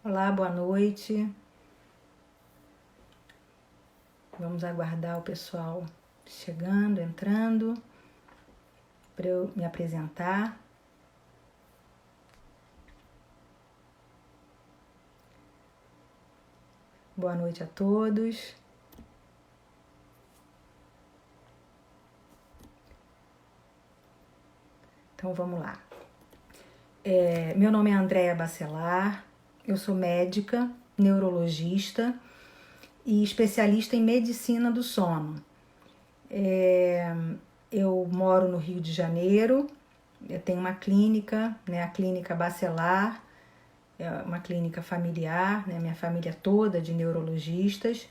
Olá, boa noite. Vamos aguardar o pessoal chegando, entrando, para eu me apresentar. Boa noite a todos. Então vamos lá. Meu nome é Andréa Bacelar, eu sou médica, neurologista e especialista em medicina do sono. Eu moro no Rio de Janeiro, eu tenho uma clínica, né, a Clínica Bacelar, é uma clínica familiar, né, minha família toda de neurologistas.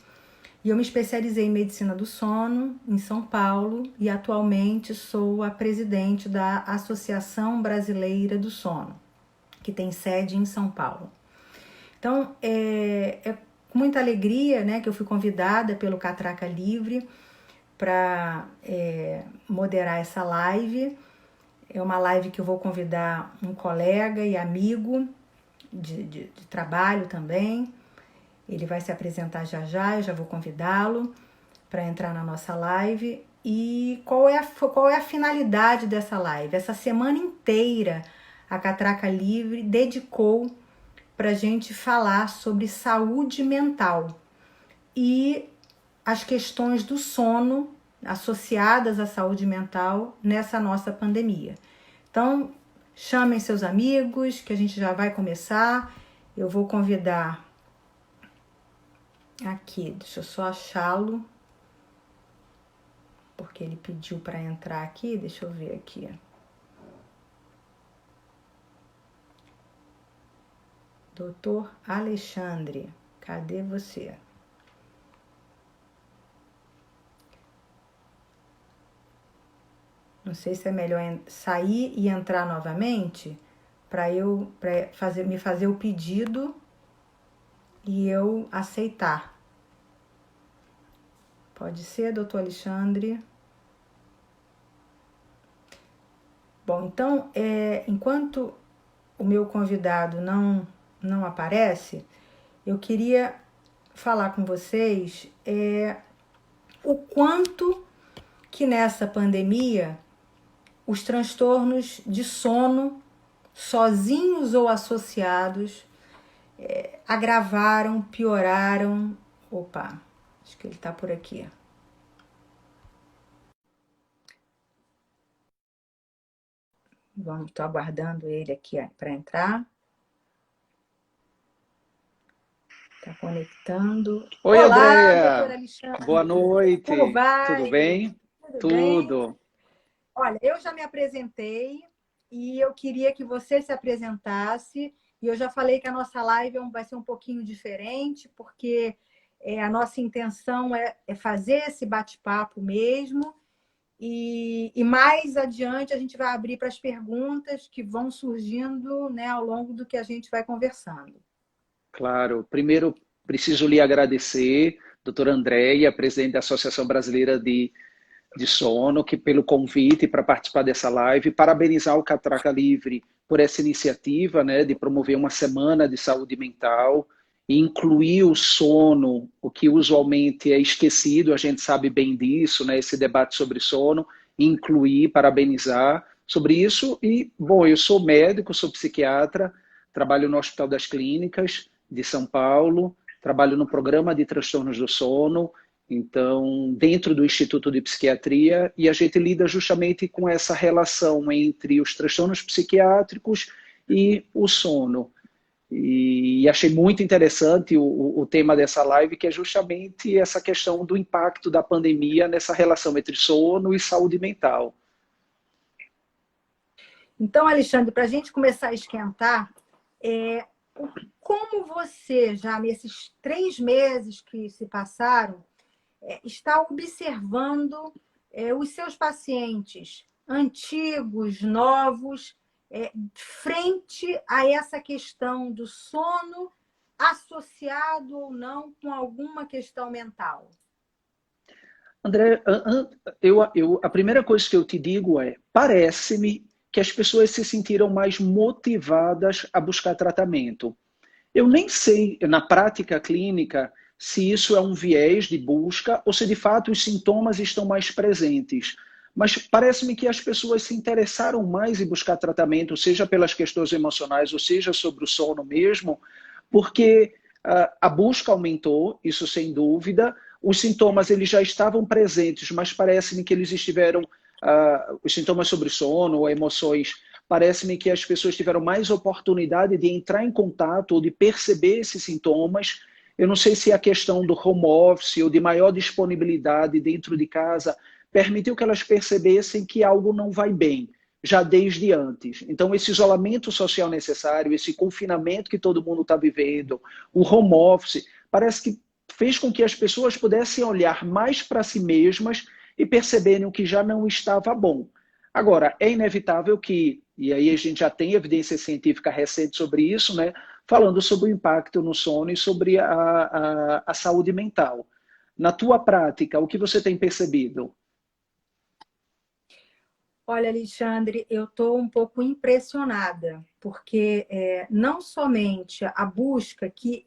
E eu me especializei em medicina do sono em São Paulo e atualmente sou a presidente da Associação Brasileira do Sono, que tem sede em São Paulo. Então, é com muita alegria, né, que eu fui convidada pelo Catraca Livre para moderar essa live. É uma live que eu vou convidar um colega e amigo de trabalho também. Ele vai se apresentar já, eu já vou convidá-lo para entrar na nossa live. E qual é a finalidade dessa live? Essa semana inteira a Catraca Livre dedicou para a gente falar sobre saúde mental e as questões do sono associadas à saúde mental nessa nossa pandemia. Então, chamem seus amigos, que a gente já vai começar. Eu vou convidar aqui, deixa eu só achá-lo, porque ele pediu para entrar aqui, deixa eu ver aqui. Doutor Alexandre, cadê você? Não sei se é melhor sair e entrar novamente para me fazer o pedido e eu aceitar. Pode ser, doutor Alexandre? Bom, então, enquanto o meu convidado não aparece, eu queria falar com vocês o quanto que nessa pandemia os transtornos de sono, sozinhos ou associados, agravaram, pioraram. Opa, acho que ele está por aqui. Estou aguardando ele aqui para entrar. Está conectando. Oi, Olá, Andréia. doutor Alexandre. Boa Como noite. Tudo vai? bem? Tudo bem? Tudo. Olha, eu já me apresentei e eu queria que você se apresentasse. E eu já falei que a nossa live vai ser um pouquinho diferente, porque a nossa intenção é fazer esse bate-papo mesmo. E mais adiante a gente vai abrir para as perguntas que vão surgindo, né, ao longo do que a gente vai conversando. Claro. Primeiro, preciso lhe agradecer, doutora Andréia, presidente da Associação Brasileira de Sono, pelo convite para participar dessa live. Parabenizar o Catraca Livre por essa iniciativa, né, de promover uma semana de saúde mental e incluir o sono, o que usualmente é esquecido, a gente sabe bem disso, né, esse debate sobre sono, incluir, parabenizar sobre isso. E, bom, eu sou médico, sou psiquiatra, trabalho no Hospital das Clínicas de São Paulo, trabalho no programa de transtornos do sono, então, dentro do Instituto de Psiquiatria, e a gente lida justamente com essa relação entre os transtornos psiquiátricos e o sono. E achei muito interessante o tema dessa live, que é justamente essa questão do impacto da pandemia nessa relação entre sono e saúde mental. Então, Alexandre, para a gente começar a esquentar, como você, já nesses 3 meses que se passaram, está observando os seus pacientes antigos, novos, frente a essa questão do sono, associado ou não com alguma questão mental? André, a primeira coisa que eu te digo é, parece-me que as pessoas se sentiram mais motivadas a buscar tratamento. Eu nem sei, na prática clínica, se isso é um viés de busca ou se de fato os sintomas estão mais presentes. Mas parece-me que as pessoas se interessaram mais em buscar tratamento, seja pelas questões emocionais ou seja sobre o sono mesmo, porque a busca aumentou, isso sem dúvida. Os sintomas eles já estavam presentes, mas parece-me que eles estiveram, os sintomas sobre sono ou emoções, parece-me que as pessoas tiveram mais oportunidade de entrar em contato ou de perceber esses sintomas. Eu não sei se a questão do home office ou de maior disponibilidade dentro de casa permitiu que elas percebessem que algo não vai bem, já desde antes. Então, esse isolamento social necessário, esse confinamento que todo mundo está vivendo, o home office, parece que fez com que as pessoas pudessem olhar mais para si mesmas e perceberem o que já não estava bom. Agora, é inevitável que, e aí a gente já tem evidência científica recente sobre isso, né, falando sobre o impacto no sono e sobre a saúde mental. Na tua prática, o que você tem percebido? Olha, Alexandre, eu estou um pouco impressionada, porque não somente a busca, que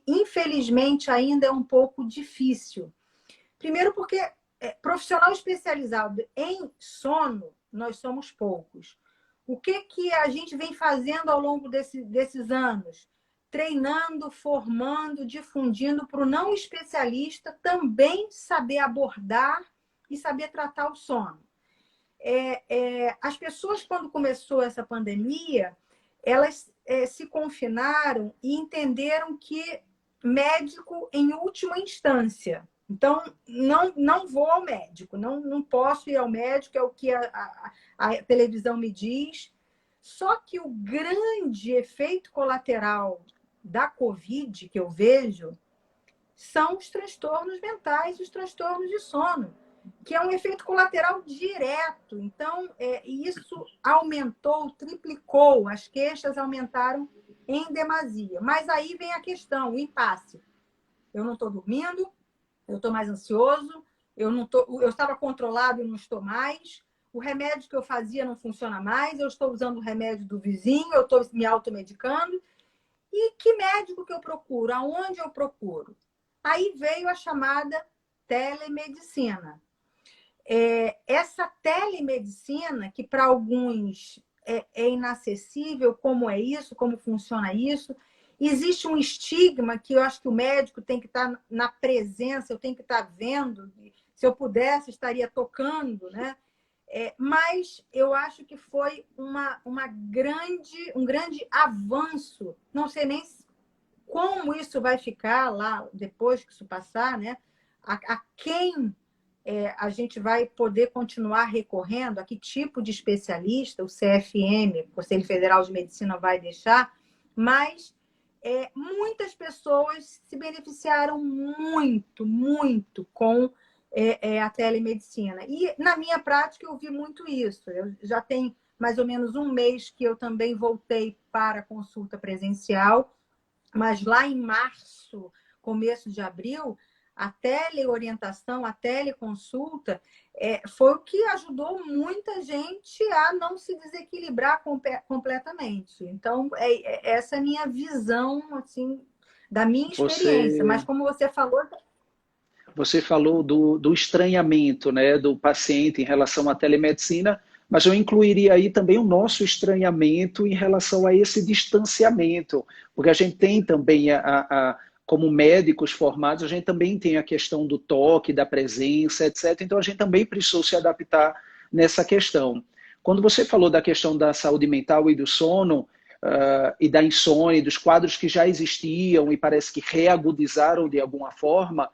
infelizmente ainda é um pouco difícil. Primeiro porque profissional especializado em sono, nós somos poucos. O que a gente vem fazendo ao longo desses anos? Treinando, formando, difundindo para o não especialista também saber abordar e saber tratar o sono. As pessoas, quando começou essa pandemia, elas se confinaram e entenderam que médico em última instância. Então, não vou ao médico, não posso ir ao médico, é o que a televisão me diz. Só que o grande efeito colateral da Covid que eu vejo são os transtornos mentais, os transtornos de sono, que é um efeito colateral direto. Então, isso aumentou, triplicou, as queixas aumentaram em demasia. Mas aí vem a questão, o impasse. Eu não estou dormindo, eu estou mais ansioso, eu estava controlado e não estou mais, o remédio que eu fazia não funciona mais, eu estou usando o remédio do vizinho, eu estou me automedicando. E que médico que eu procuro? Aonde eu procuro? Aí veio a chamada telemedicina. Essa telemedicina, que para alguns é inacessível, como é isso, como funciona isso, existe um estigma que eu acho que o médico tem que estar na presença, eu tenho que estar vendo, se eu pudesse, estaria tocando, né? Mas eu acho que foi um grande avanço. Não sei nem como isso vai ficar lá depois que isso passar, né? A quem a gente vai poder continuar recorrendo, a que tipo de especialista o CFM, o Conselho Federal de Medicina, vai deixar, mas muitas pessoas se beneficiaram muito, muito com a telemedicina. E na minha prática eu vi muito isso. Eu já tenho mais ou menos um mês que eu também voltei para a consulta presencial, mas lá em março, começo de abril, a teleorientação, a teleconsulta foi o que ajudou muita gente a não se desequilibrar completamente. Então, essa é a minha visão, assim, da minha experiência. Mas como você falou... Você falou do estranhamento, né, do paciente em relação à telemedicina, mas eu incluiria aí também o nosso estranhamento em relação a esse distanciamento, porque a gente tem também, como médicos formados, a gente também tem a questão do toque, da presença, etc. Então a gente também precisou se adaptar nessa questão. Quando você falou da questão da saúde mental e do sono, e da insônia, dos quadros que já existiam e parece que reagudizaram de alguma forma,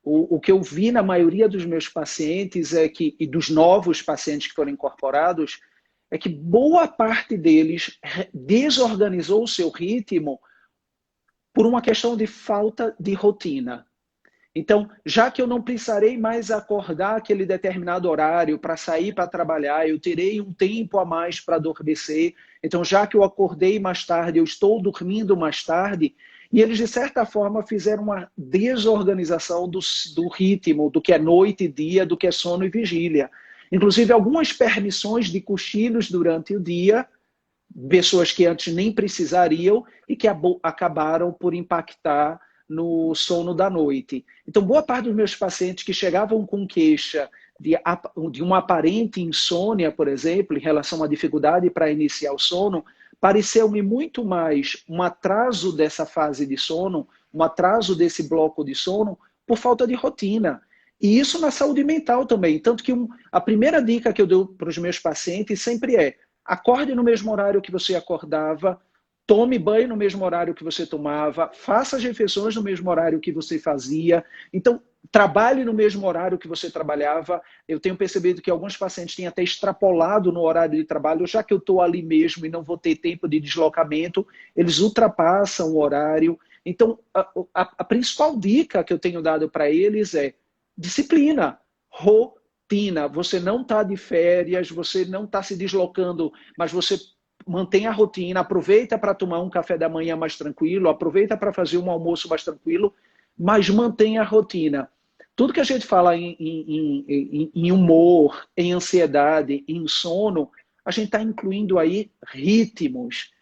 o que eu vi na maioria dos meus pacientes e dos novos pacientes que foram incorporados, é que boa parte deles desorganizou o seu ritmo por uma questão de falta de rotina. Então, já que eu não precisarei mais acordar aquele determinado horário para sair para trabalhar, eu terei um tempo a mais para adormecer. Então, já que eu acordei mais tarde, eu estou dormindo mais tarde. E eles, de certa forma, fizeram uma desorganização do ritmo, do que é noite e dia, do que é sono e vigília. Inclusive, algumas permissões de cochilos durante o dia pessoas que antes nem precisariam e que acabaram por impactar no sono da noite. Então, boa parte dos meus pacientes que chegavam com queixa de uma aparente insônia, por exemplo, em relação à dificuldade para iniciar o sono, pareceu-me muito mais um atraso dessa fase de sono, um atraso desse bloco de sono, por falta de rotina. E isso na saúde mental também. Tanto que a primeira dica que eu dou para os meus pacientes sempre é: acorde no mesmo horário que você acordava, tome banho no mesmo horário que você tomava, faça as refeições no mesmo horário que você fazia. Então, trabalhe no mesmo horário que você trabalhava. Eu tenho percebido que alguns pacientes têm até extrapolado no horário de trabalho, já que eu estou ali mesmo e não vou ter tempo de deslocamento, eles ultrapassam o horário. Então, a principal dica que eu tenho dado para eles é disciplina, rotina. Você não está de férias, você não está se deslocando, mas você mantém a rotina, aproveita para tomar um café da manhã mais tranquilo, aproveita para fazer um almoço mais tranquilo, mas mantém a rotina. Tudo que a gente fala em humor, em ansiedade, em sono, a gente está incluindo aí ritmos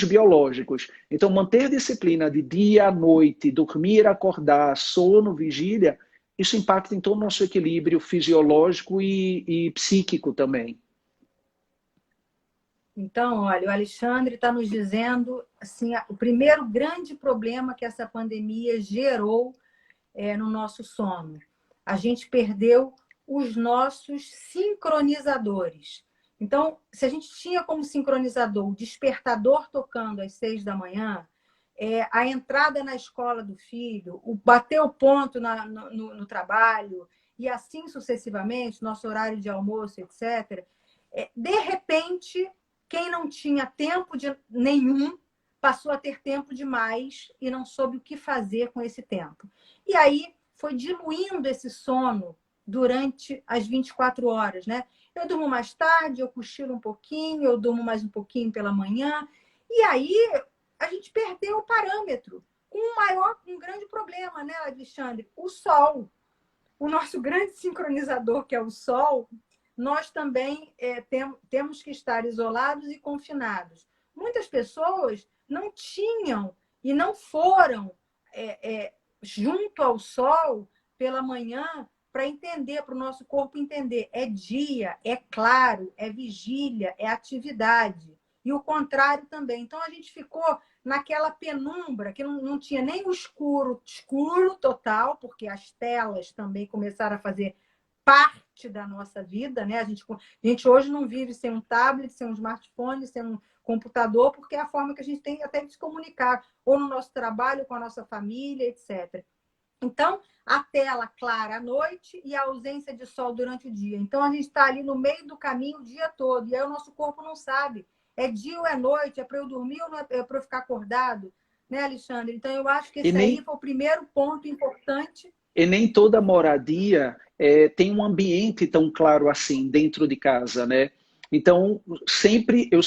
biológicos. Então, manter disciplina de dia à noite, dormir, acordar, sono, vigília, isso impacta em todo o nosso equilíbrio fisiológico e psíquico também. Então, olha, o Alexandre está nos dizendo assim, o primeiro grande problema que essa pandemia gerou no nosso sono. A gente perdeu os nossos sincronizadores. Então, se a gente tinha como sincronizador o despertador tocando às 6 da manhã, a entrada na escola do filho, o bater o ponto no trabalho, e assim sucessivamente, nosso horário de almoço, etc., de repente, quem não tinha tempo nenhum passou a ter tempo demais e não soube o que fazer com esse tempo. E aí foi diluindo esse sono durante as 24 horas, né? Eu durmo mais tarde, eu cochilo um pouquinho, eu durmo mais um pouquinho pela manhã. E aí a gente perdeu o parâmetro. Um grande problema, né, Alexandre? O sol. O nosso grande sincronizador, que é o sol, nós também temos que estar isolados e confinados. Muitas pessoas não tinham e não foram junto ao sol pela manhã para entender, para o nosso corpo entender. É dia, é claro, é vigília, é atividade. E o contrário também. Então, a gente ficou naquela penumbra, que não tinha nem o escuro total, porque as telas também começaram a fazer parte da nossa vida, né? A gente hoje não vive sem um tablet, sem um smartphone, sem um computador, porque é a forma que a gente tem até de se comunicar, ou no nosso trabalho, com a nossa família, etc. Então, a tela clara à noite e a ausência de sol durante o dia. Então, a gente está ali no meio do caminho o dia todo, e aí o nosso corpo não sabe. É dia ou é noite? É para eu dormir ou não é para eu ficar acordado? Né, Alexandre? Então, eu acho que esse aí foi o primeiro ponto importante. E nem toda moradia tem um ambiente tão claro assim dentro de casa, né? Então, sempre eu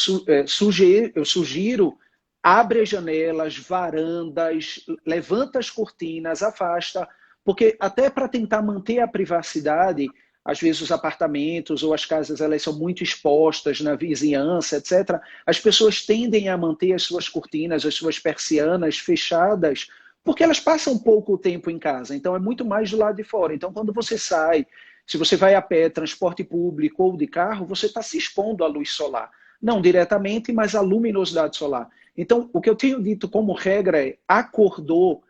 sugiro, abre as janelas, varandas, levanta as cortinas, afasta, porque até para tentar manter a privacidade, às vezes os apartamentos ou as casas elas são muito expostas na vizinhança, etc. As pessoas tendem a manter as suas cortinas, as suas persianas fechadas, porque elas passam pouco tempo em casa, então é muito mais do lado de fora. Então, quando você sai, se você vai a pé, transporte público ou de carro, você está se expondo à luz solar. Não diretamente, mas à luminosidade solar. Então, o que eu tenho dito como regra é: acordou,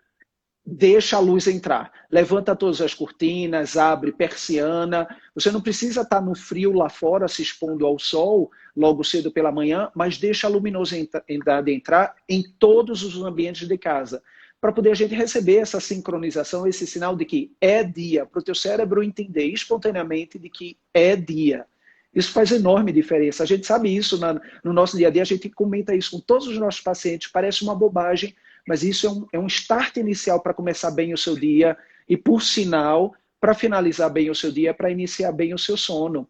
deixa a luz entrar. Levanta todas as cortinas, abre persiana. Você não precisa estar no frio lá fora, se expondo ao sol, logo cedo pela manhã, mas deixa a luminosidade entrar em todos os ambientes de casa, para poder a gente receber essa sincronização, esse sinal de que é dia, para o teu cérebro entender espontaneamente de que é dia. Isso faz enorme diferença. A gente sabe isso no nosso dia a dia, a gente comenta isso com todos os nossos pacientes, parece uma bobagem, mas isso é um start inicial para começar bem o seu dia e, por sinal, para finalizar bem o seu dia, para iniciar bem o seu sono.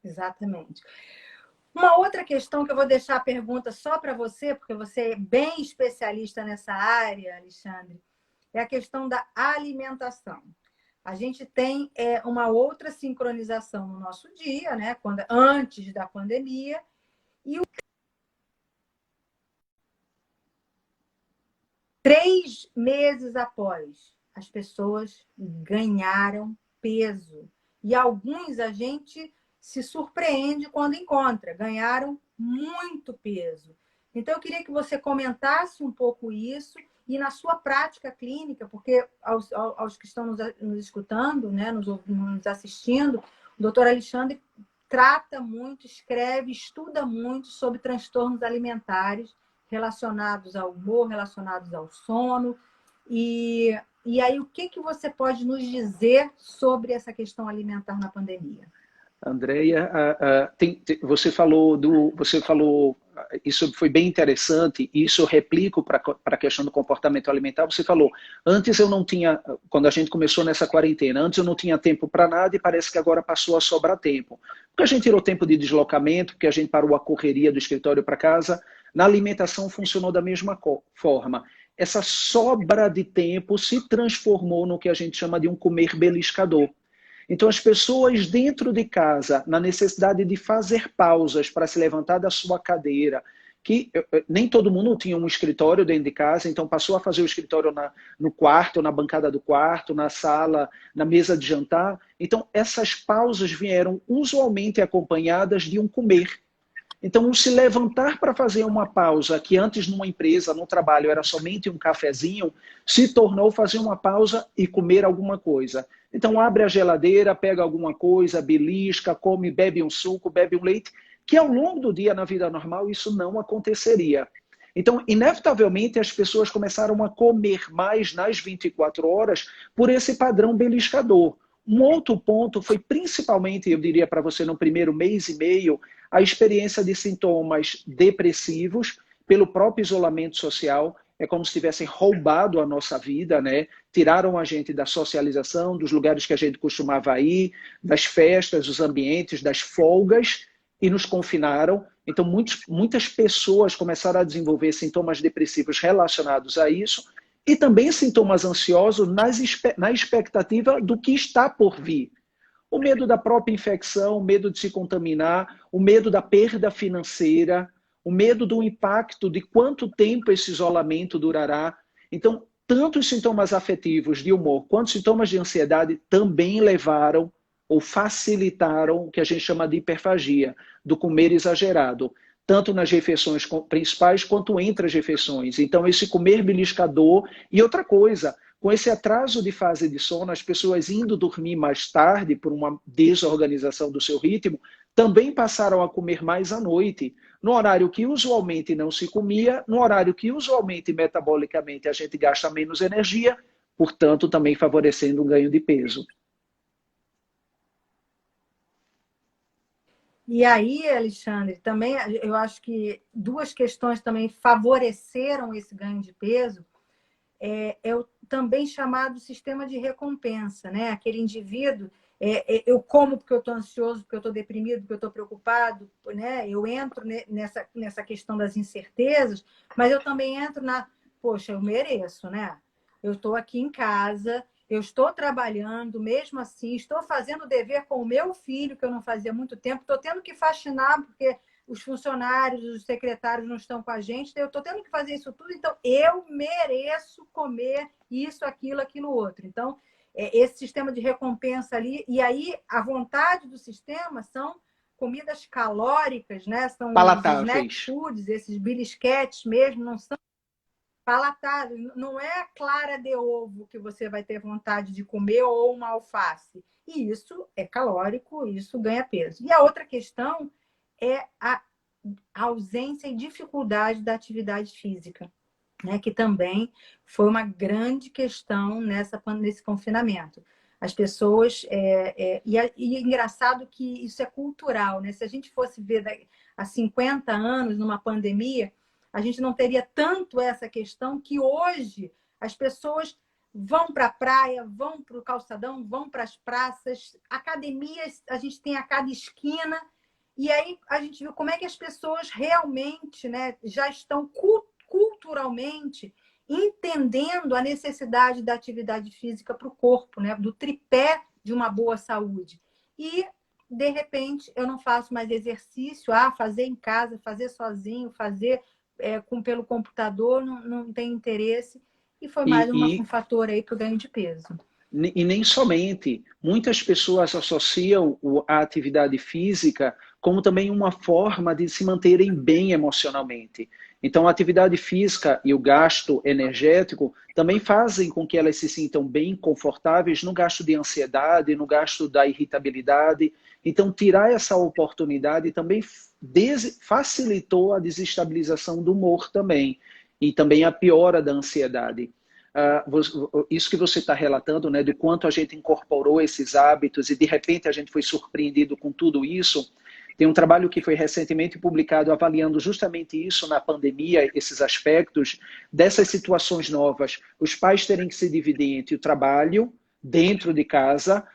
Exatamente. Uma outra questão que eu vou deixar a pergunta só para você, porque você é bem especialista nessa área, Alexandre, é a questão da alimentação. A gente tem uma outra sincronização no nosso dia, né? Antes da pandemia, E 3 meses após, as pessoas ganharam peso. E alguns a gente se surpreende quando encontra, ganharam muito peso. Então, eu queria que você comentasse um pouco isso e na sua prática clínica, porque aos que estão nos escutando, né, nos assistindo, o doutor Alexandre trata muito, escreve, estuda muito sobre transtornos alimentares relacionados ao humor, relacionados ao sono. E aí, o que você pode nos dizer sobre essa questão alimentar na pandemia? Andréia, você falou, isso foi bem interessante, e isso eu replico para a questão do comportamento alimentar. Você falou, antes eu não tinha, quando a gente começou nessa quarentena, antes eu não tinha tempo para nada e parece que agora passou a sobrar tempo. Porque a gente tirou tempo de deslocamento, porque a gente parou a correria do escritório para casa, na alimentação funcionou da mesma forma. Essa sobra de tempo se transformou no que a gente chama de um comer beliscador. Então, as pessoas dentro de casa, na necessidade de fazer pausas para se levantar da sua cadeira, que nem todo mundo tinha um escritório dentro de casa, então passou a fazer o escritório no quarto, na bancada do quarto, na sala, na mesa de jantar. Então, essas pausas vieram usualmente acompanhadas de um comer. Então, o se levantar para fazer uma pausa, que antes numa empresa, no trabalho, era somente um cafezinho, se tornou fazer uma pausa e comer alguma coisa. Então, abre a geladeira, pega alguma coisa, belisca, come, bebe um suco, bebe um leite, que ao longo do dia, na vida normal, isso não aconteceria. Então, inevitavelmente, as pessoas começaram a comer mais nas 24 horas por esse padrão beliscador. Um outro ponto foi principalmente, eu diria para você, no primeiro mês e meio, a experiência de sintomas depressivos pelo próprio isolamento social. É como se tivessem roubado a nossa vida, né? Tiraram a gente da socialização, dos lugares que a gente costumava ir, das festas, dos ambientes, das folgas, e nos confinaram. Então, muitas pessoas começaram a desenvolver sintomas depressivos relacionados a isso, e também sintomas ansiosos na expectativa do que está por vir. O medo da própria infecção, o medo de se contaminar, o medo da perda financeira, o medo do impacto de quanto tempo esse isolamento durará. Então, tanto os sintomas afetivos de humor quanto os sintomas de ansiedade também levaram ou facilitaram o que a gente chama de hiperfagia, do comer exagerado, tanto nas refeições principais quanto entre as refeições. Então, esse comer beliscador. E outra coisa, com esse atraso de fase de sono, as pessoas indo dormir mais tarde por uma desorganização do seu ritmo, também passaram a comer mais à noite, no horário que usualmente não se comia, no horário que usualmente metabolicamente a gente gasta menos energia, portanto também favorecendo um ganho de peso. E aí, Alexandre, também eu acho que 2 questões também favoreceram esse ganho de peso. É o também chamado sistema de recompensa, né? Aquele indivíduo, eu como porque eu estou ansioso, porque eu estou deprimido, porque eu estou preocupado, né? Eu entro nessa questão das incertezas, mas eu também entro poxa, eu mereço, né? Eu estou aqui em casa, eu estou trabalhando, mesmo assim, estou fazendo o dever com o meu filho, que eu não fazia há muito tempo, estou tendo que faxinar, porque os funcionários, os secretários não estão com a gente, eu estou tendo que fazer isso tudo, então eu mereço comer isso, aquilo, outro. Então, esse sistema de recompensa ali, e aí a vontade do sistema são comidas calóricas, né? São os snack Palatáveis. foods, esses belisquetes mesmo, não são palatáveis, não é a clara de ovo que você vai ter vontade de comer ou uma alface. E isso é calórico, isso ganha peso. E a outra questão é a ausência e dificuldade da atividade física, né? Que também foi uma grande questão nesse confinamento. As pessoas... e é engraçado que isso é cultural, né? Se a gente fosse ver há 50 anos, numa pandemia, a gente não teria tanto essa questão que hoje as pessoas vão para a praia, vão para o calçadão, vão para as praças, academias, a gente tem a cada esquina. E aí a gente viu como é que as pessoas realmente, né, já estão culturalmente entendendo a necessidade da atividade física para o corpo, né, do tripé de uma boa saúde. E de repente, eu não faço mais exercício, fazer em casa, fazer sozinho, fazer pelo computador, não tem interesse. E foi mais um fator aí para o ganho de peso. E nem somente. Muitas pessoas associam a atividade física como também uma forma de se manterem bem emocionalmente. Então, a atividade física e o gasto energético também fazem com que elas se sintam bem confortáveis no gasto de ansiedade, no gasto da irritabilidade. Então, tirar essa oportunidade também facilitou a desestabilização do humor também, e também a piora da ansiedade. Isso que você está relatando, né, do quanto a gente incorporou esses hábitos e de repente a gente foi surpreendido com tudo isso. Tem um trabalho que foi recentemente publicado avaliando justamente isso na pandemia, esses aspectos dessas situações novas. Os pais terem que se dividir entre o trabalho dentro de casa,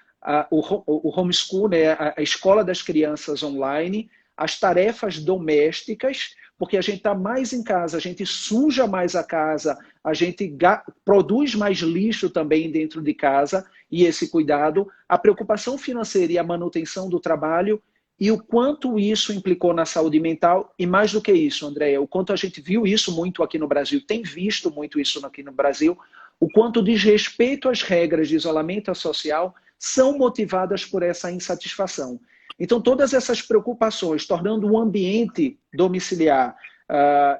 o homeschool, né, a escola das crianças online, as tarefas domésticas, porque a gente está mais em casa, a gente suja mais a casa, a gente produz mais lixo também dentro de casa, e esse cuidado, a preocupação financeira e a manutenção do trabalho, e o quanto isso implicou na saúde mental, e mais do que isso, Andréia, o quanto a gente viu isso muito aqui no Brasil, tem visto muito isso aqui no Brasil, o quanto desrespeito às regras de isolamento social são motivadas por essa insatisfação. Então, todas essas preocupações, tornando o ambiente domiciliar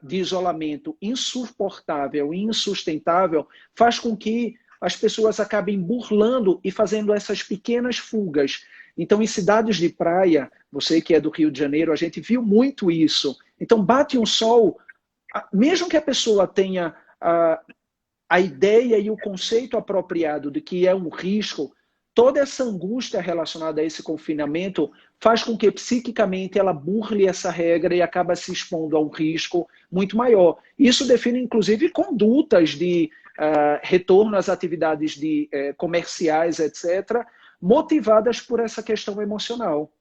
de isolamento insuportável e insustentável, faz com que as pessoas acabem burlando e fazendo essas pequenas fugas. Então, em cidades de praia, você que é do Rio de Janeiro, a gente viu muito isso. Então, bate um sol, mesmo que a pessoa tenha a ideia e o conceito apropriado de que é um risco, toda essa angústia relacionada a esse confinamento faz com que psiquicamente ela burle essa regra e acaba se expondo a um risco muito maior. Isso define, inclusive, condutas de retorno às atividades comerciais, etc., motivadas por essa questão emocional,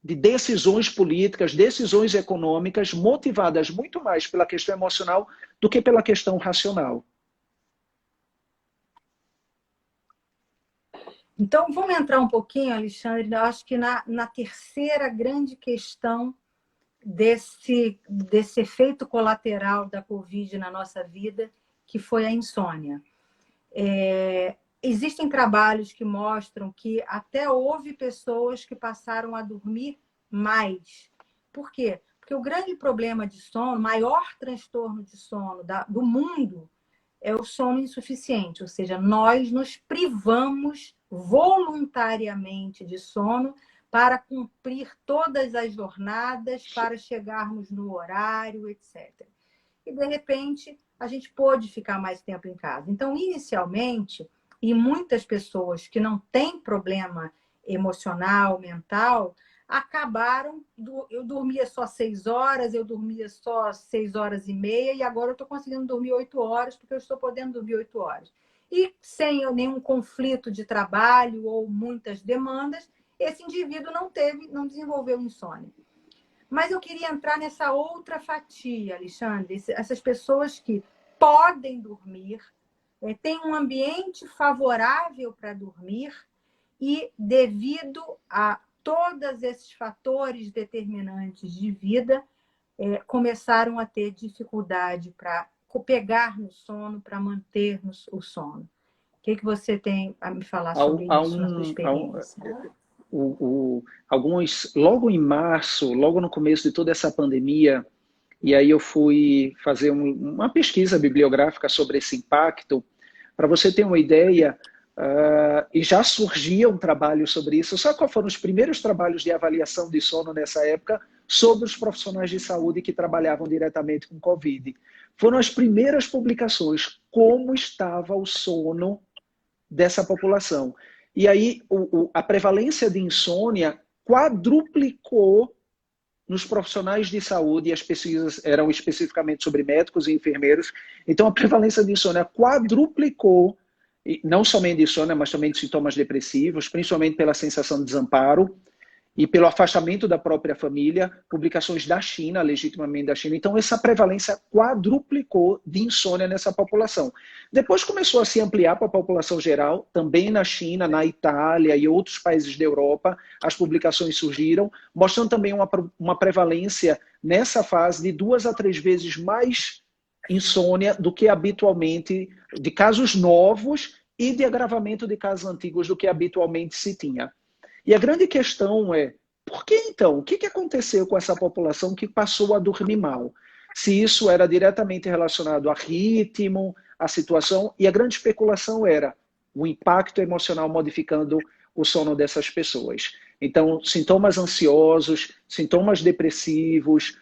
de decisões políticas, decisões econômicas, motivadas muito mais pela questão emocional do que pela questão racional. Então, vamos entrar um pouquinho, Alexandre, eu acho que na terceira grande questão desse efeito colateral da Covid na nossa vida, que foi a insônia. Existem trabalhos que mostram que até houve pessoas que passaram a dormir mais. Por quê? Porque o grande problema de sono, o maior transtorno de sono do mundo, é o sono insuficiente, ou seja, nós nos privamos voluntariamente de sono para cumprir todas as jornadas, para chegarmos no horário, etc. E, de repente, a gente pôde ficar mais tempo em casa. Então, inicialmente, e muitas pessoas que não têm problema emocional, mental, acabaram, eu dormia só 6 horas, eu dormia só 6 horas e meia, e agora eu estou conseguindo dormir 8 horas, porque eu estou podendo dormir 8 horas. E sem nenhum conflito de trabalho ou muitas demandas, esse indivíduo não desenvolveu insônia. Mas eu queria entrar nessa outra fatia, Alexandre, essas pessoas que podem dormir, têm um ambiente favorável para dormir e, devido a todos esses fatores determinantes de vida, começaram a ter dificuldade para pegar no sono, para manter o sono. O que você tem a me falar sobre isso na sua experiência? Logo em março, logo no começo de toda essa pandemia, e aí eu fui fazer uma pesquisa bibliográfica sobre esse impacto. Para você ter uma ideia, e já surgia um trabalho sobre isso. Sabe quais foram os primeiros trabalhos de avaliação de sono nessa época? Sobre os profissionais de saúde que trabalhavam diretamente com Covid. Foram as primeiras publicações, como estava o sono dessa população. E aí a prevalência de insônia quadruplicou nos profissionais de saúde, e as pesquisas eram especificamente sobre médicos e enfermeiros. Então, a prevalência de insônia quadruplicou, não somente de insônia, mas também de sintomas depressivos, principalmente pela sensação de desamparo. e pelo afastamento da própria família, publicações da China, legitimamente da China. Então, essa prevalência quadruplicou de insônia nessa população. Depois começou a se ampliar para a população geral, também na China, na Itália e outros países da Europa, as publicações surgiram, mostrando também uma prevalência nessa fase de 2 a 3 vezes mais insônia do que habitualmente, de casos novos e de agravamento de casos antigos do que habitualmente se tinha. E a grande questão é, por que então? O que aconteceu com essa população que passou a dormir mal? Se isso era diretamente relacionado a ritmo, a situação, e a grande especulação era o impacto emocional modificando o sono dessas pessoas. Então, sintomas ansiosos, sintomas depressivos,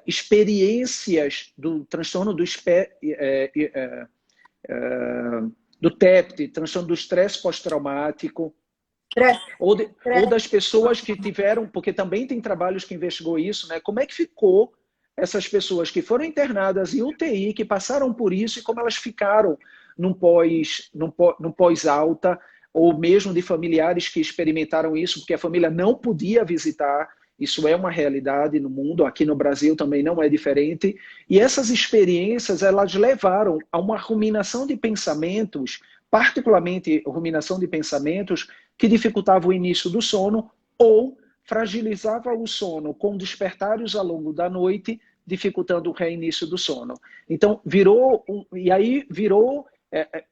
experiências do transtorno do TEPT, transtorno do estresse pós-traumático, ou das pessoas que tiveram, porque também tem trabalhos que investigou isso, né? Como é que ficou essas pessoas que foram internadas em UTI, que passaram por isso, e como elas ficaram no pós-alta, ou mesmo de familiares que experimentaram isso, porque a família não podia visitar. Isso é uma realidade no mundo, aqui no Brasil também não é diferente. E essas experiências, elas levaram a uma ruminação de pensamentos, particularmente ruminação de pensamentos, que dificultava o início do sono ou fragilizava o sono com despertares ao longo da noite, dificultando o reinício do sono. Então, virou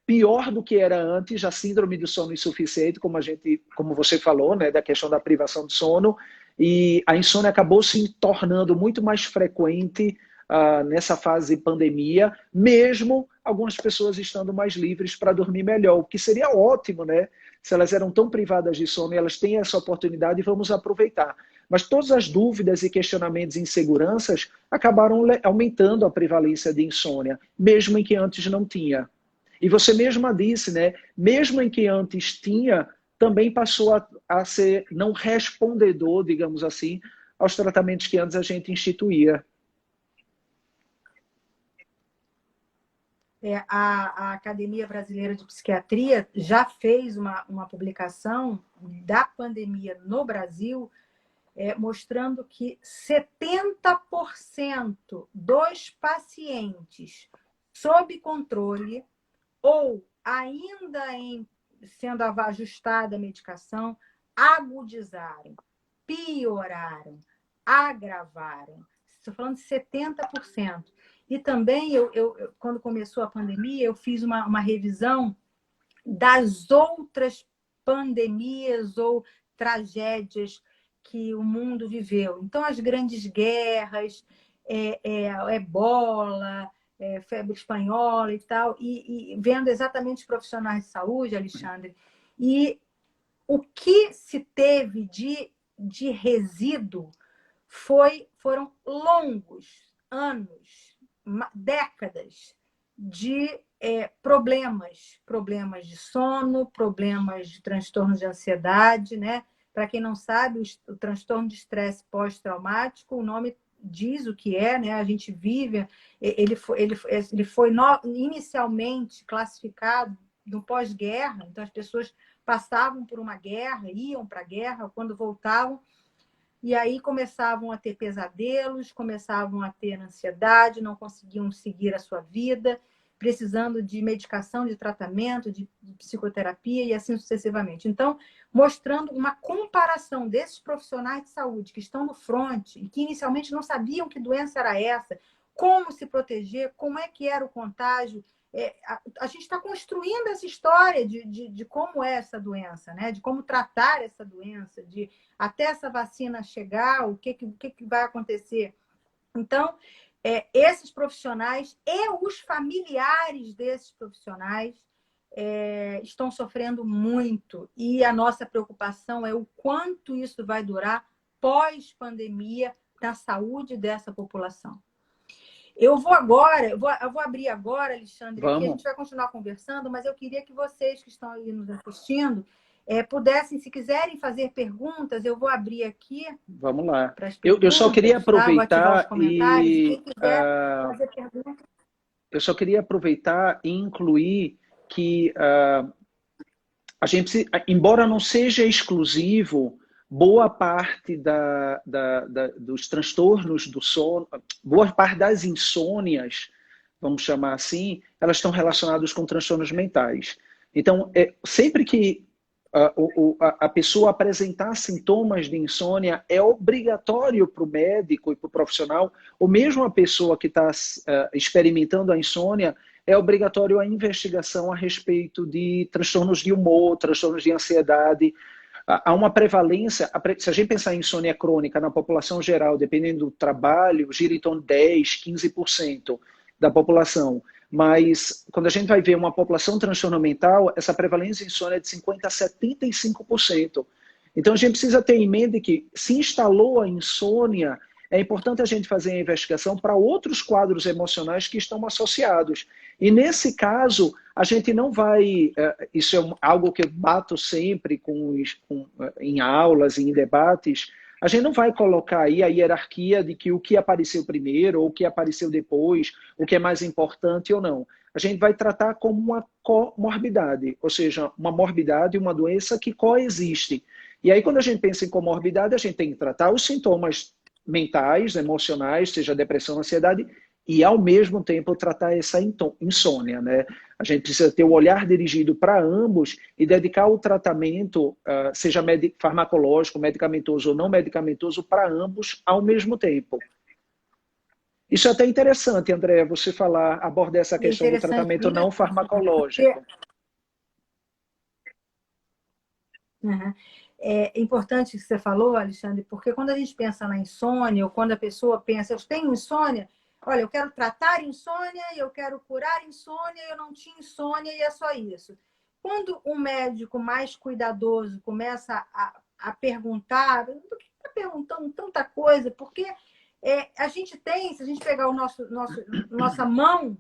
pior do que era antes, a síndrome do sono insuficiente, como você falou, né, da questão da privação de sono, e a insônia acabou se tornando muito mais frequente nessa fase de pandemia, mesmo algumas pessoas estando mais livres para dormir melhor, o que seria ótimo, né? Se elas eram tão privadas de sono e elas têm essa oportunidade, vamos aproveitar. Mas todas as dúvidas e questionamentos e inseguranças acabaram aumentando a prevalência de insônia, mesmo em que antes não tinha. E você mesma disse, né? Mesmo em que antes tinha, também passou a ser não respondedor, digamos assim, aos tratamentos que antes a gente instituía. A Academia Brasileira de Psiquiatria já fez uma publicação da pandemia no Brasil, mostrando que 70% dos pacientes sob controle ou ainda sendo ajustada a medicação, agudizaram, pioraram, agravaram. Estou falando de 70%. E também, quando começou a pandemia, eu fiz uma revisão das outras pandemias ou tragédias que o mundo viveu. Então, as grandes guerras, ebola, febre espanhola e tal, e vendo exatamente os profissionais de saúde, Alexandre, e o que se teve de resíduo foram longos anos, décadas de problemas de sono, problemas de transtorno de ansiedade, né? Para quem não sabe, o transtorno de estresse pós-traumático, o nome diz o que é, né? A gente vive, ele foi inicialmente classificado no pós-guerra, então as pessoas passavam por uma guerra, iam para a guerra, quando voltavam, e aí começavam a ter pesadelos, começavam a ter ansiedade, não conseguiam seguir a sua vida, precisando de medicação, de tratamento, de psicoterapia e assim sucessivamente. Então, mostrando uma comparação desses profissionais de saúde que estão no front e que inicialmente não sabiam que doença era essa, como se proteger, como é que era o contágio. A gente está construindo essa história de como é essa doença, né? De como tratar essa doença, de até essa vacina chegar, o que vai acontecer. Então, esses profissionais e os familiares desses profissionais estão sofrendo muito. E a nossa preocupação é o quanto isso vai durar pós-pandemia na saúde dessa população. Eu vou abrir agora, Alexandre, aqui, a gente vai continuar conversando, mas eu queria que vocês que estão aí nos assistindo pudessem, se quiserem fazer perguntas, eu vou abrir aqui. Vamos lá. Eu só queria aproveitar eu só queria aproveitar e incluir que a gente, embora não seja exclusivo boa parte dos transtornos do sono, boa parte das insônias, vamos chamar assim, elas estão relacionadas com transtornos mentais. Então, sempre que a pessoa apresentar sintomas de insônia, é obrigatório para o médico e para o profissional, ou mesmo a pessoa que está experimentando a insônia, é obrigatório a investigação a respeito de transtornos de humor, transtornos de ansiedade. Há uma prevalência, se a gente pensar em insônia crônica na população geral, dependendo do trabalho, gira em torno de 10, 15% da população. Mas quando a gente vai ver uma população transtorno mental, essa prevalência de insônia é de 50% a 75%. Então a gente precisa ter em mente que se instalou a insônia, é importante a gente fazer a investigação para outros quadros emocionais que estão associados. E nesse caso, a gente não vai... Isso é algo que eu bato sempre em aulas, em debates. A gente não vai colocar aí a hierarquia de que o que apareceu primeiro ou o que apareceu depois, o que é mais importante ou não. A gente vai tratar como uma comorbidade, ou seja, uma morbidade, uma doença que coexiste. E aí, quando a gente pensa em comorbidade, a gente tem que tratar os sintomas mentais, emocionais, seja depressão, ansiedade, e ao mesmo tempo tratar essa insônia, né? A gente precisa ter o olhar dirigido para ambos e dedicar o tratamento, seja farmacológico, medicamentoso ou não medicamentoso, para ambos ao mesmo tempo. Isso é até interessante, André, você abordar essa questão do tratamento não farmacológico. Uhum. É importante o que você falou, Alexandre, porque quando a gente pensa na insônia, ou quando a pessoa pensa, eu tenho insônia, olha, eu quero tratar insônia, eu quero curar insônia, eu não tinha insônia e é só isso. Quando um médico mais cuidadoso começa a perguntar, por que está perguntando tanta coisa? Porque a gente tem, se a gente pegar nossa mão,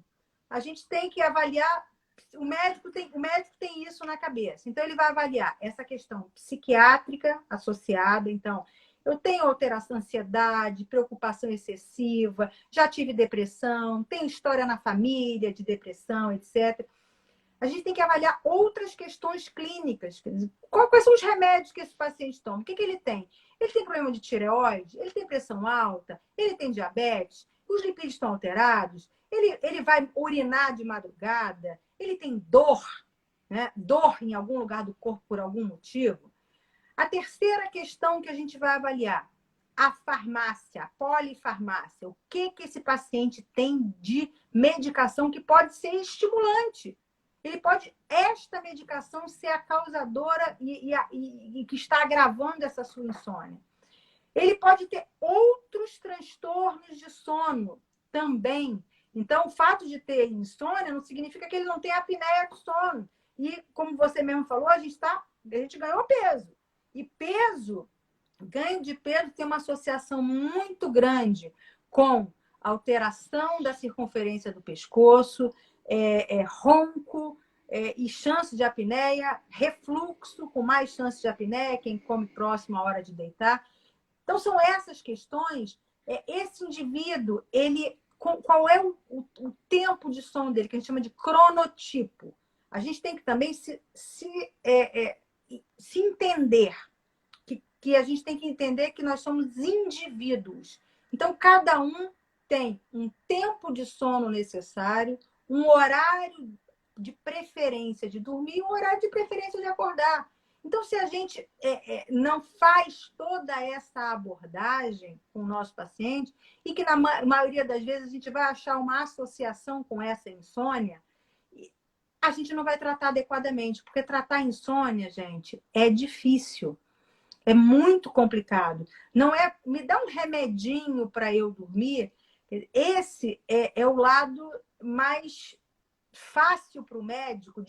a gente tem que avaliar. O médico tem isso na cabeça. Então, ele vai avaliar essa questão psiquiátrica associada. Então, eu tenho alteração, ansiedade, preocupação excessiva, já tive depressão, tenho história na família de depressão, etc. A gente tem que avaliar outras questões clínicas. Quais são os remédios que esse paciente toma? O que ele tem? Ele tem problema de tireoide? Ele tem pressão alta? Ele tem diabetes? Os lipídios estão alterados? Ele vai urinar de madrugada? Ele tem dor, né? Dor em algum lugar do corpo por algum motivo? A terceira questão que a gente vai avaliar, a farmácia, a polifarmácia. O que esse paciente tem de medicação que pode ser estimulante? Esta medicação ser a causadora e que está agravando essa sua insônia. Ele pode ter outros transtornos de sono também. Então, o fato de ter insônia não significa que ele não tem apneia do sono. E, como você mesmo falou, a gente ganhou peso. E ganho de peso tem uma associação muito grande com alteração da circunferência do pescoço, ronco e chance de apneia, refluxo com mais chance de apneia, quem come próximo à hora de deitar. Então, são essas questões. Esse indivíduo, qual é o tempo de sono dele, que a gente chama de cronotipo. A gente tem que também se entender, que a gente tem que entender que nós somos indivíduos. Então, cada um tem um tempo de sono necessário, um horário de preferência de dormir e um horário de preferência de acordar. Então, se a gente não faz toda essa abordagem com o nosso paciente, e que na maioria das vezes a gente vai achar uma associação com essa insônia, a gente não vai tratar adequadamente, porque tratar insônia, gente, é difícil. É muito complicado. Não é me dá um remedinho para eu dormir. Esse é o lado mais fácil para o médico,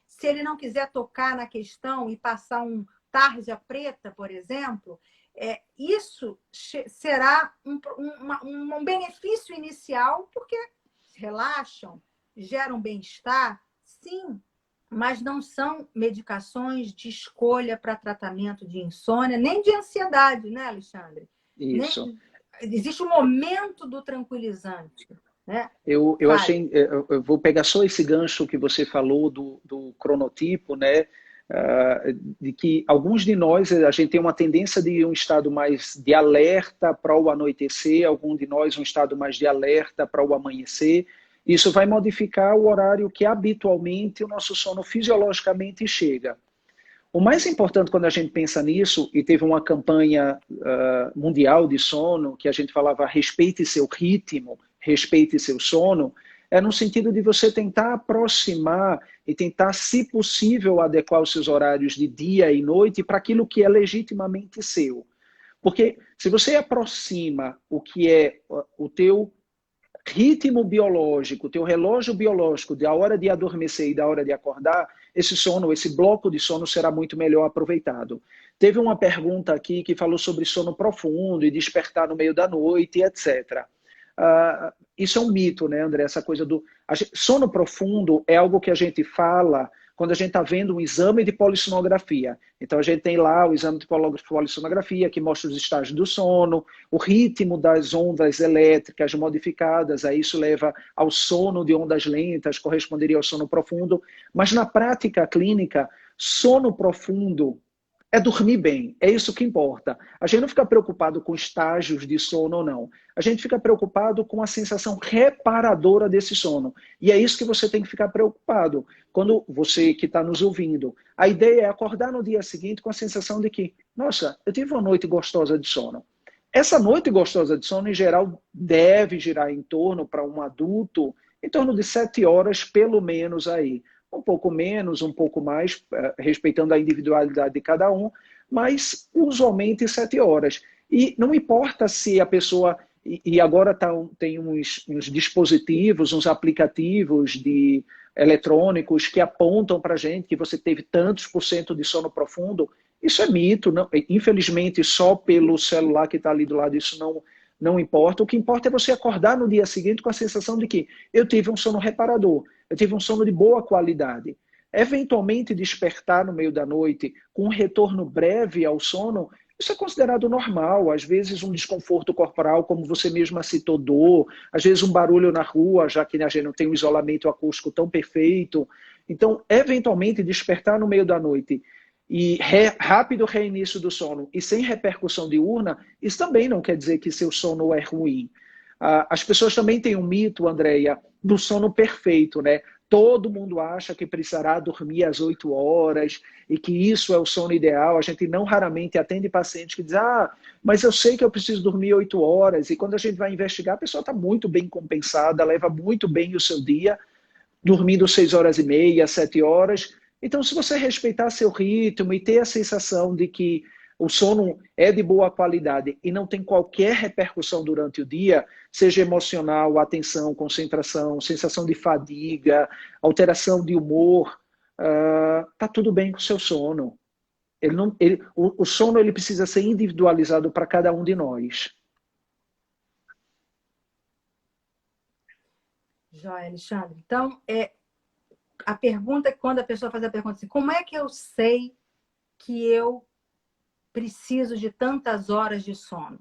se ele não quiser tocar na questão e passar um tarja preta, por exemplo, isso será um benefício inicial, porque relaxam, geram bem-estar, sim, mas não são medicações de escolha para tratamento de insônia, nem de ansiedade, né, Alexandre? Isso. Existe um momento do tranquilizante. Né? Eu vou pegar só esse gancho que você falou do cronotipo, né? de que alguns de nós, a gente tem uma tendência de um estado mais de alerta para o anoitecer, algum de nós um estado mais de alerta para o amanhecer. Isso vai modificar o horário que habitualmente o nosso sono fisiologicamente chega. O mais importante quando a gente pensa nisso, e teve uma campanha mundial de sono, que a gente falava respeite seu ritmo, respeite seu sono, é no sentido de você tentar aproximar e tentar, se possível, adequar os seus horários de dia e noite para aquilo que é legitimamente seu. Porque se você aproxima o que é o teu ritmo biológico, o teu relógio biológico da hora de adormecer e da hora de acordar, esse sono, esse bloco de sono será muito melhor aproveitado. Teve uma pergunta aqui que falou sobre sono profundo e despertar no meio da noite, etc. Isso é um mito, né, André? Essa coisa do... Sono profundo é algo que a gente fala quando a gente está vendo um exame de polissonografia. Então, a gente tem lá o exame de polissonografia que mostra os estágios do sono, o ritmo das ondas elétricas modificadas, aí isso leva ao sono de ondas lentas, corresponderia ao sono profundo. Mas, na prática clínica, sono profundo é dormir bem, é isso que importa. A gente não fica preocupado com estágios de sono ou não. A gente fica preocupado com a sensação reparadora desse sono. E é isso que você tem que ficar preocupado. Quando você que está nos ouvindo, a ideia é acordar no dia seguinte com a sensação de que, nossa, eu tive uma noite gostosa de sono. Essa noite gostosa de sono, em geral, deve girar em torno, para um adulto, em torno de 7 horas, pelo menos aí. Um pouco menos, um pouco mais, respeitando a individualidade de cada um, mas usualmente 7 horas. E não importa se a pessoa... E agora tem uns dispositivos, uns aplicativos eletrônicos que apontam para a gente que você teve tantos por cento de sono profundo. Isso é mito. Não, infelizmente, só pelo celular que está ali do lado, isso não importa. O que importa é você acordar no dia seguinte com a sensação de que eu tive um sono reparador, eu tive um sono de boa qualidade. Eventualmente despertar no meio da noite com um retorno breve ao sono, isso é considerado normal. Às vezes um desconforto corporal, como você mesma citou, dor, às vezes um barulho na rua, já que a gente não tem um isolamento acústico tão perfeito. Então, eventualmente despertar no meio da noite e rápido reinício do sono e sem repercussão diurna, isso também não quer dizer que seu sono é ruim. As pessoas também têm um mito, Andréia, do sono perfeito, né? Todo mundo acha que precisará dormir às 8 horas e que isso é o sono ideal. A gente não raramente atende pacientes que dizem, mas eu sei que eu preciso dormir 8 horas. E quando a gente vai investigar, a pessoa está muito bem compensada, leva muito bem o seu dia, dormindo 6 horas e meia, 7 horas. Então, se você respeitar seu ritmo e ter a sensação de que o sono é de boa qualidade e não tem qualquer repercussão durante o dia, seja emocional, atenção, concentração, sensação de fadiga, alteração de humor, tá tudo bem com o seu sono. O sono ele precisa ser individualizado para cada um de nós. Joia, Alexandre. Então, a pergunta, quando a pessoa faz a pergunta assim, como é que eu sei que eu preciso de tantas horas de sono?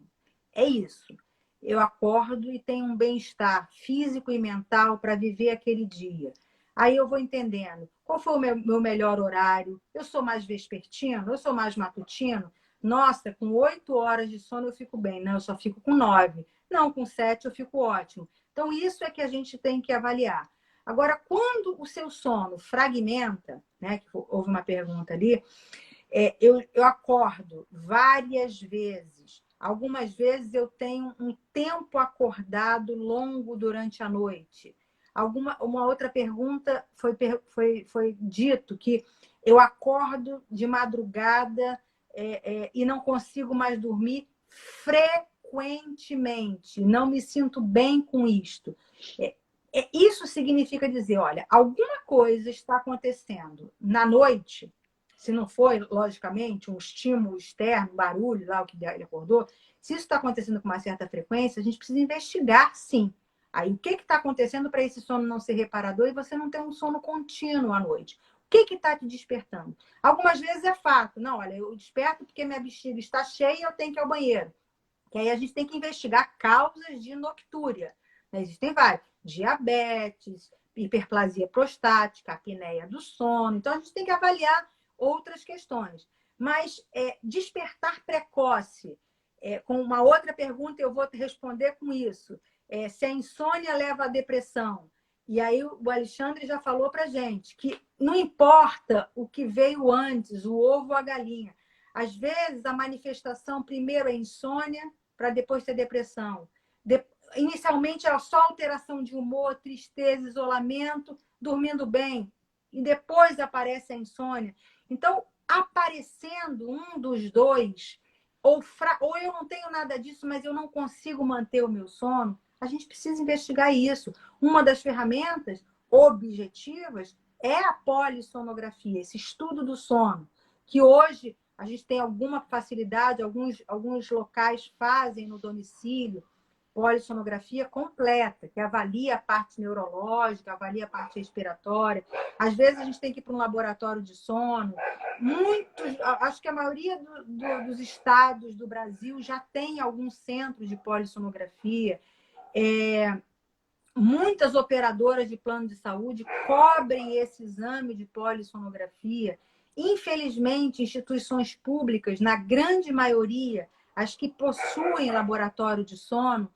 É isso. Eu acordo e tenho um bem-estar físico e mental para viver aquele dia. Aí eu vou entendendo qual foi o meu melhor horário. Eu sou mais vespertino? Eu sou mais matutino? Nossa, com 8 horas de sono eu fico bem. Não, eu só fico com 9. Não, com 7 eu fico ótimo. Então, isso é que a gente tem que avaliar. Agora, quando o seu sono fragmenta, né, que houve uma pergunta ali, eu acordo várias vezes. Algumas vezes eu tenho um tempo acordado longo durante a noite. Uma outra pergunta foi dito que eu acordo de madrugada e não consigo mais dormir frequentemente. Não me sinto bem com isto. Isso significa dizer, olha, alguma coisa está acontecendo na noite. Se não foi, logicamente, um estímulo externo, barulho, lá o que ele acordou, se isso está acontecendo com uma certa frequência, a gente precisa investigar, sim. Aí, o que está acontecendo para esse sono não ser reparador e você não ter um sono contínuo à noite? O que está te despertando? Algumas vezes é fato. Não, olha, eu desperto porque minha bexiga está cheia e eu tenho que ir ao banheiro. Que aí a gente tem que investigar causas de noctúria. Existem várias. Diabetes, hiperplasia prostática, apneia do sono. Então, a gente tem que avaliar outras questões. Mas despertar precoce, com uma outra pergunta eu vou te responder com isso, se a insônia leva à depressão. E aí o Alexandre já falou para a gente que não importa o que veio antes, o ovo ou a galinha. Às vezes a manifestação primeiro é insônia, para depois ter depressão. Inicialmente é só alteração de humor, tristeza, isolamento, dormindo bem. E depois aparece a insônia. Então, aparecendo um dos dois, ou eu não tenho nada disso, mas eu não consigo manter o meu sono, a gente precisa investigar isso. Uma das ferramentas objetivas é a polissonografia, esse estudo do sono, que hoje a gente tem alguma facilidade, alguns locais fazem no domicílio polissonografia completa, que avalia a parte neurológica, avalia a parte respiratória. Às vezes a gente tem que ir para um laboratório de sono. Acho que a maioria dos estados do Brasil já tem algum centro de polissonografia. Muitas operadoras de plano de saúde cobrem esse exame de polissonografia. Infelizmente, instituições públicas, na grande maioria, as que possuem laboratório de sono,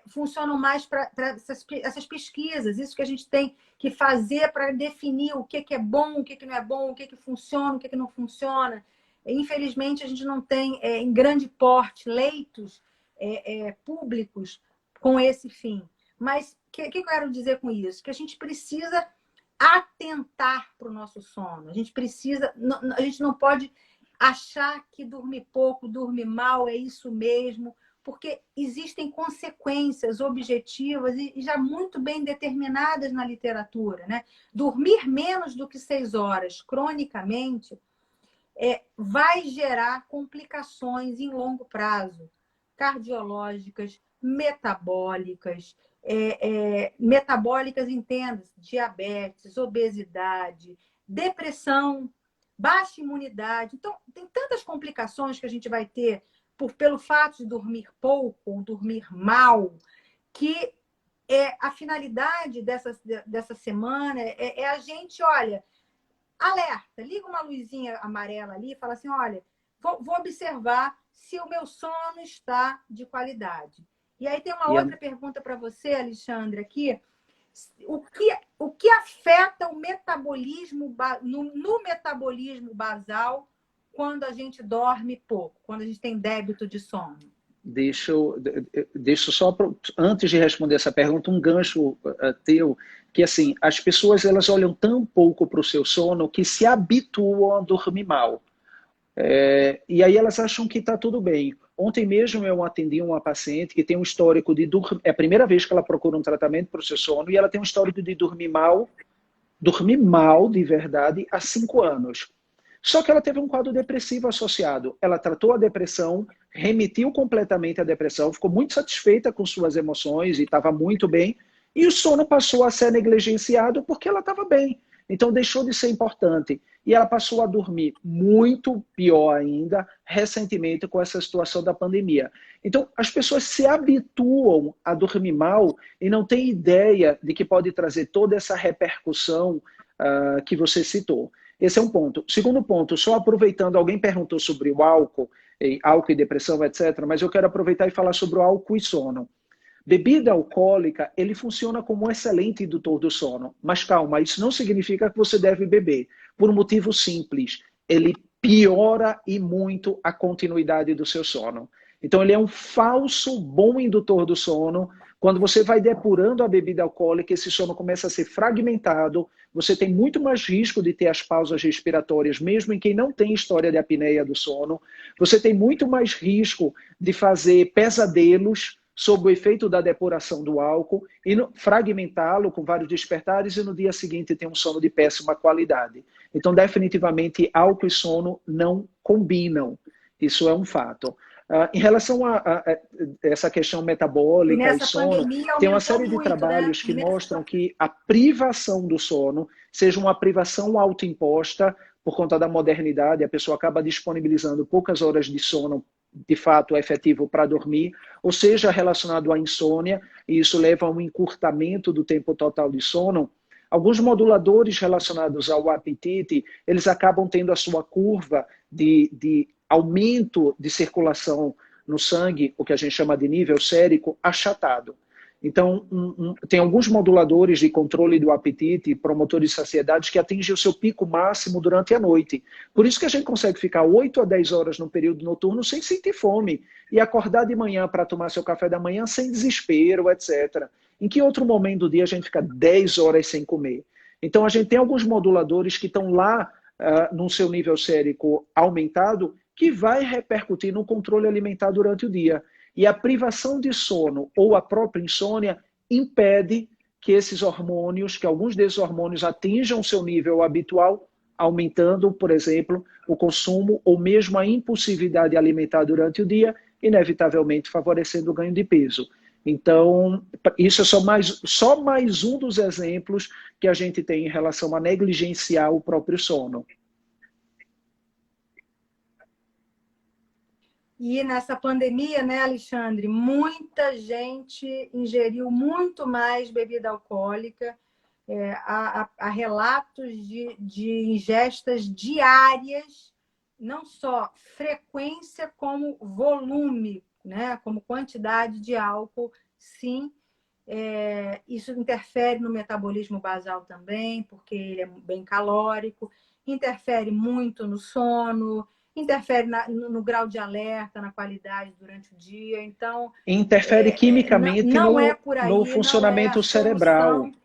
funcionam mais para essas pesquisas. Isso que a gente tem que fazer para definir o que é bom, o que não é bom, o que funciona, o que não funciona. Infelizmente, a gente não tem, em grande porte, leitos públicos com esse fim. Mas o que eu quero dizer com isso? Que a gente precisa atentar para o nosso sono. A gente não pode achar que dormir pouco, dormir mal é isso mesmo, porque existem consequências objetivas e já muito bem determinadas na literatura, né? Dormir menos do que 6 horas cronicamente vai gerar complicações em longo prazo, cardiológicas, metabólicas, metabólicas, entenda-se, diabetes, obesidade, depressão, baixa imunidade. Então, tem tantas complicações que a gente vai ter pelo fato de dormir pouco ou dormir mal, que a finalidade dessa semana é a gente, olha, alerta, liga uma luzinha amarela ali e fala assim, olha, vou observar se o meu sono está de qualidade. E aí tem uma outra pergunta para você, Alexandre, aqui. O que afeta o metabolismo no metabolismo basal quando a gente dorme pouco, quando a gente tem débito de sono? Deixa só, antes de responder essa pergunta, um gancho teu, que assim, as pessoas elas olham tão pouco para o seu sono que se habituam a dormir mal. E aí elas acham que está tudo bem. Ontem mesmo eu atendi uma paciente que tem um histórico de dormir, é a primeira vez que ela procura um tratamento para o seu sono, e ela tem um histórico de dormir mal de verdade, há 5 anos. Só que ela teve um quadro depressivo associado. Ela tratou a depressão, remitiu completamente a depressão, ficou muito satisfeita com suas emoções e estava muito bem, e o sono passou a ser negligenciado porque ela estava bem. Então deixou de ser importante. E ela passou a dormir muito pior ainda recentemente com essa situação da pandemia. Então as pessoas se habituam a dormir mal e não têm ideia de que pode trazer toda essa repercussão que você citou. Esse é um ponto. Segundo ponto, só aproveitando, alguém perguntou sobre o álcool e depressão, etc., mas eu quero aproveitar e falar sobre o álcool e sono. Bebida alcoólica, ele funciona como um excelente indutor do sono. Mas calma, isso não significa que você deve beber. Por um motivo simples, ele piora e muito a continuidade do seu sono. Então ele é um falso bom indutor do sono. Quando você vai depurando a bebida alcoólica, esse sono começa a ser fragmentado, você tem muito mais risco de ter as pausas respiratórias, mesmo em quem não tem história de apneia do sono. Você tem muito mais risco de fazer pesadelos sob o efeito da depuração do álcool e fragmentá-lo com vários despertares e no dia seguinte ter um sono de péssima qualidade. Então, definitivamente, álcool e sono não combinam. Isso é um fato. Em relação a essa questão metabólica e sono, tem uma série de trabalhos que mostram que a privação do sono, seja uma privação autoimposta por conta da modernidade, a pessoa acaba disponibilizando poucas horas de sono de fato efetivo para dormir, ou seja relacionado à insônia, e isso leva a um encurtamento do tempo total de sono, Alguns moduladores relacionados ao apetite, eles acabam tendo a sua curva de aumento de circulação no sangue, o que a gente chama de nível sérico, achatado. Então, tem alguns moduladores de controle do apetite, promotores de saciedade, que atingem o seu pico máximo durante a noite. Por isso que a gente consegue ficar 8 a 10 horas no período noturno sem sentir fome e acordar de manhã para tomar seu café da manhã sem desespero, etc. Em que outro momento do dia a gente fica 10 horas sem comer? Então, a gente tem alguns moduladores que estão lá no seu nível sérico aumentado, que vai repercutir no controle alimentar durante o dia. E a privação de sono ou a própria insônia impede que esses hormônios, que alguns desses hormônios atinjam o seu nível habitual, aumentando, por exemplo, o consumo ou mesmo a impulsividade alimentar durante o dia, inevitavelmente favorecendo o ganho de peso. Então, isso é só mais um dos exemplos que a gente tem em relação a negligenciar o próprio sono. E nessa pandemia, né, Alexandre, muita gente ingeriu muito mais bebida alcoólica. Há relatos de ingestas diárias, não só frequência, como volume, né, como quantidade de álcool, sim. Isso interfere no metabolismo basal também, porque ele é bem calórico, interfere muito no sono, interfere no grau de alerta, na qualidade durante o dia. Então, interfere quimicamente não é por aí, no não é a funcionamento cerebral. solução.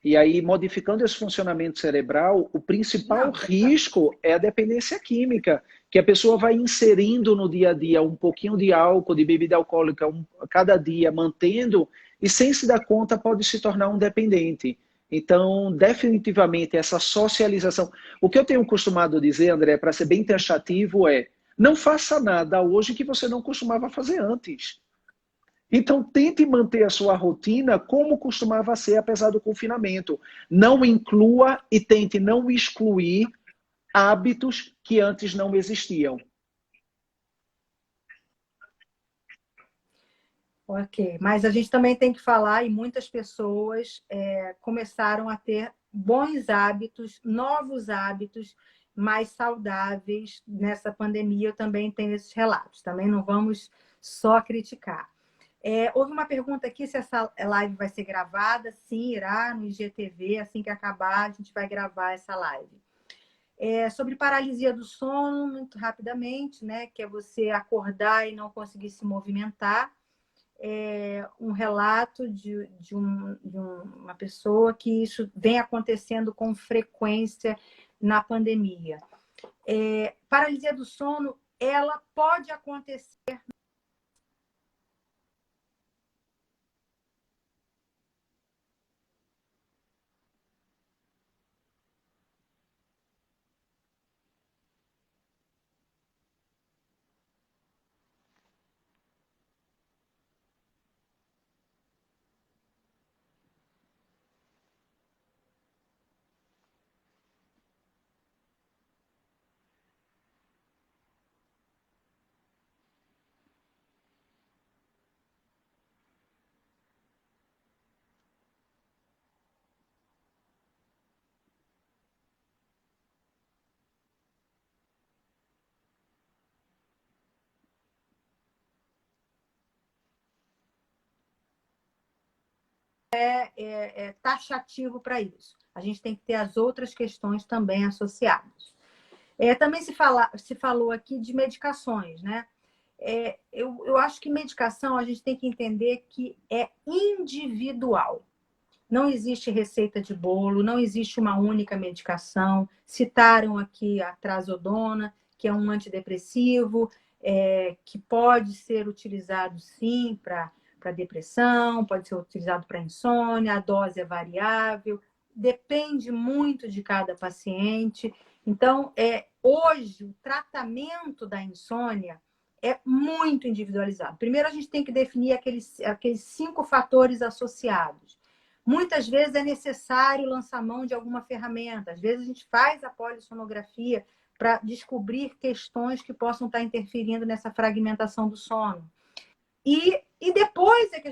E aí, modificando esse funcionamento cerebral, o principal risco é a dependência química, que a pessoa vai inserindo no dia a dia um pouquinho de álcool, de bebida alcoólica, cada dia, mantendo, e sem se dar conta pode se tornar um dependente. Então, definitivamente, essa socialização... O que eu tenho costumado dizer, André, para ser bem taxativo, não faça nada hoje que você não costumava fazer antes. Então, tente manter a sua rotina como costumava ser, apesar do confinamento. Não inclua e tente não excluir hábitos que antes não existiam. Ok, mas a gente também tem que falar, e muitas pessoas começaram a ter bons hábitos, novos hábitos, mais saudáveis nessa pandemia. Eu também tenho esses relatos, também não vamos só criticar. Houve uma pergunta aqui se essa live vai ser gravada. Sim, irá no IGTV. Assim que acabar, a gente vai gravar essa live. Sobre paralisia do sono, muito rapidamente, né? Que é você acordar e não conseguir se movimentar. Um relato de uma pessoa que isso vem acontecendo com frequência na pandemia. Paralisia do sono, ela pode acontecer taxativo para isso. A gente tem que ter as outras questões também associadas. Também se falou aqui de medicações, né? Eu acho que medicação a gente tem que entender que é individual. Não existe receita de bolo, não existe uma única medicação. Citaram aqui a trazodona, que é um antidepressivo, que pode ser utilizado sim para depressão, pode ser utilizado para insônia, a dose é variável, depende muito de cada paciente. Então, hoje, o tratamento da insônia é muito individualizado. Primeiro, a gente tem que definir aqueles 5 fatores associados. Muitas vezes é necessário lançar mão de alguma ferramenta. Às vezes a gente faz a polissonografia para descobrir questões que possam estar interferindo nessa fragmentação do sono. E depois é que